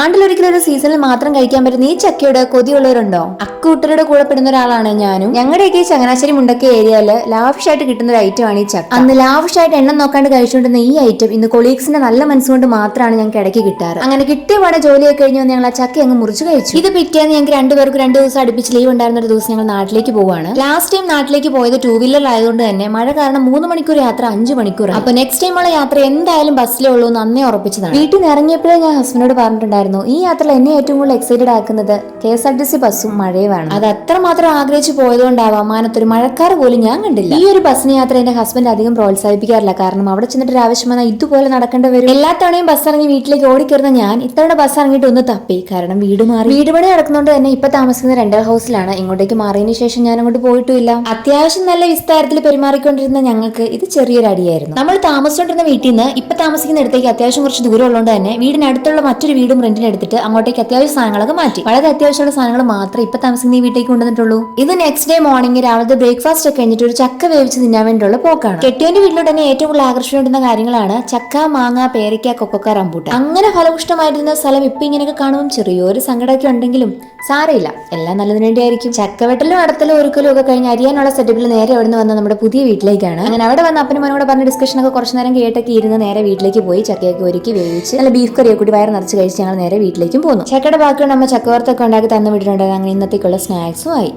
ആണ്ടിലൊരിക്കലും ഒരു സീസണിൽ മാത്രം കഴിക്കാൻ പറ്റുന്ന ഈ ചക്കയുടെ കൊതിയുള്ളവരുണ്ടോ? അക്കൂട്ടരുടെ കൂടെ പെടുന്ന ഒരാളാണ് ഞാനും. ഞങ്ങളുടെയൊക്കെ ഈ ചങ്ങനാശ്ശേരി മുണ്ടക്കെ ഏരിയയില് ലാവിഷായിട്ട് കിട്ടുന്ന ഒരു ഐറ്റം ആണ് ഈ ചക്ക. അന്ന് ലാവിഷായിട്ട് എണ്ണം നോക്കാണ്ട് കഴിച്ചുകൊണ്ടിരുന്ന ഈ ഐറ്റം ഇന്ന് കൊളീഗ്സിന്റെ നല്ല മനസ്സുകൊണ്ട് മാത്രമാണ് ഞങ്ങൾക്ക് ഇടയ്ക്ക് കിട്ടാറ്. അങ്ങനെ കിട്ടിയ പാടെ ജോലിയൊക്കെ കഴിഞ്ഞ് വന്ന് ഞങ്ങൾ ആ ചക്ക അങ്ങ് മുറിച്ച് കഴിച്ചു. ഇത് പിറ്റേന്ന് ഞങ്ങൾക്ക് രണ്ടുപേർക്ക് 2 ദിവസം അടുപ്പിച്ച് ലീവ് ഉണ്ടായിരുന്ന ഒരു ദിവസം ഞങ്ങൾ നാട്ടിലേക്ക് പോവാണ്. ലാസ്റ്റ് ടൈം നാട്ടിലേക്ക് പോയത് 2 വീലർ ആയതുകൊണ്ട് തന്നെ മഴ കാരണം 3 മണിക്കൂർ യാത്ര 5 മണിക്കൂർ. അപ്പൊ നെക്സ്റ്റ് ടൈം ഉള്ള യാത്ര എന്തായാലും ബസ്സിലേ ഉള്ളൂ എന്ന് അന്നേ ഉറപ്പിച്ചതാണ്. വീട്ടിൽ നിന്ന് ഇറങ്ങിയപ്പോഴേ ഞാൻ ഹസ്ബൻഡോട് പറഞ്ഞിട്ടുണ്ടായിരുന്നു, ഈ യാത്രയിൽ എന്നെ ഏറ്റവും കൂടുതൽ എക്സൈറ്റഡ് ആക്കുന്നത് KSRTC ബസ്സും മഴയുമാണ്. അത് അത്രമാത്രം ആഗ്രഹിച്ചു പോയതുകൊണ്ടാവാം മാനത്തൊരു മഴക്കാർ പോലും ഞാൻ കണ്ടില്ല. ഈ ഒരു ബസ്സിന് യാത്ര എന്റെ ഹസ്ബൻഡ് അധികം പ്രോത്സാഹിപ്പിക്കാറില്ല. കാരണം അവിടെ ചെന്നിട്ട് ഒരു ആവശ്യം വന്നാൽ ഇതുപോലെ നടക്കേണ്ടി വരും. എല്ലാ തവണയും ബസ് ഇറങ്ങി വീട്ടിലേക്ക് ഓടിക്കയറുന്ന ഞാൻ ഇത്തവണ ബസ് ഇറങ്ങിയിട്ട് ഒന്ന് തപ്പി. കാരണം വീട് മാറി, വീട് പണി നടക്കുന്നതുകൊണ്ട് തന്നെ ഇപ്പൊ താമസിക്കുന്ന റെന്റൽ ഹൗസിലാണ്. ഇങ്ങോട്ടേക്ക് മാറിയതിനു ശേഷം ഞാൻ അങ്ങോട്ട് പോയിട്ടുമില്ല. അത്യാവശ്യം നല്ല വിസ്താരത്തിൽ പെരുമാറിക്കൊണ്ടിരുന്ന ഞങ്ങൾക്ക് ഇത് ചെറിയൊരു അടിയായിരുന്നു. നമ്മൾ താമസിച്ചുകൊണ്ടിരുന്ന വീട്ടിൽ നിന്ന് ഇപ്പൊ താമസിക്കുന്ന ഇടത്തേക്ക് അത്യാവശ്യം കുറച്ച് ദൂരം ഉള്ളതുകൊണ്ട് തന്നെ വീടിനടുത്തുള്ള മറ്റൊരു വീടും റെന്റിന് എടുത്തിട്ട് അങ്ങോട്ടേക്ക് അത്യാവശ്യ സാധനങ്ങളൊക്കെ മാറ്റി. വളരെ അത്യാവശ്യമുള്ള സാധനങ്ങൾ മാത്രമേ ഇപ്പൊ താമസിക്കുന്ന ഈ വീട്ടിലേക്ക് കൊണ്ടുവന്നിട്ടുള്ളൂ. ഇത് നെക്സ്റ്റ് ഡേ മോർണിംഗ് രാവിലത്തെ ബ്രേക്ക്ഫാസ്റ്റ് ഒക്കെ കഴിഞ്ഞിട്ട് ഒരു ചക്ക വേവിച്ച് തിന്നാൻ വേണ്ടിയുള്ള പോക്കാണ്. കെട്ടിയവന്റെ വീട്ടിലോട്ട് തന്നെ ഏറ്റവും കൂടുതൽ ആകർഷിച്ചുകൊണ്ടിരുന്ന കാര്യങ്ങളാണ് ചക്ക, മാങ്ങ, പേരയ്ക്ക, കൊക്കക്ക, റംബൂട്ടാൻ. അങ്ങനെ ഫലപുഷ്ടമായിരുന്ന സ്ഥലം ഇപ്പൊ ഇങ്ങനെയൊക്കെ കാണുമ്പോൾ ചെറിയൊരു സങ്കടമൊക്കെ ഉണ്ടെങ്കിലും സാരമില്ല, എല്ലാം നല്ലതിനു വേണ്ടിയായിരിക്കും. ചക്കവെട്ടലും അടത്തലും ഒരുക്കലും ഒക്കെ കഴിഞ്ഞ് അരിയാനുള്ള സെറ്റപ്പിൽ നേരെ അവിടെ നിന്ന് വന്ന നമ്മുടെ പുതിയ വീട്ടിലേക്കാണ്. അങ്ങനെ അവിടെ വന്ന് അപ്പനും മോനോട് പറഞ്ഞ ഡിസ്കഷൻ ഒക്കെ കുറച്ചു നേരം കേട്ടൊക്കെ ഇരുന്ന് നേരെ വീട്ടിലേക്ക് പോയി ചക്കയൊക്കെ ഒരുക്കി വേവിച്ച് നല്ല ബീഫ് കറിയൊക്കെ കൂടി വയർ നിറച്ച് കഴിച്ച് ഞങ്ങൾ നേരെ വീട്ടിലേക്കും പോന്നു. ചക്കയുടെ ബാക്കിയുള്ള നമ്മൾ ചക്കവർത്തൊക്കെ ഉണ്ടാക്കി തന്നു വിട്ടിട്ടുണ്ട്. അങ്ങനെ ഇന്നത്തേക്കുള്ള സ്നാക്സും ആയി.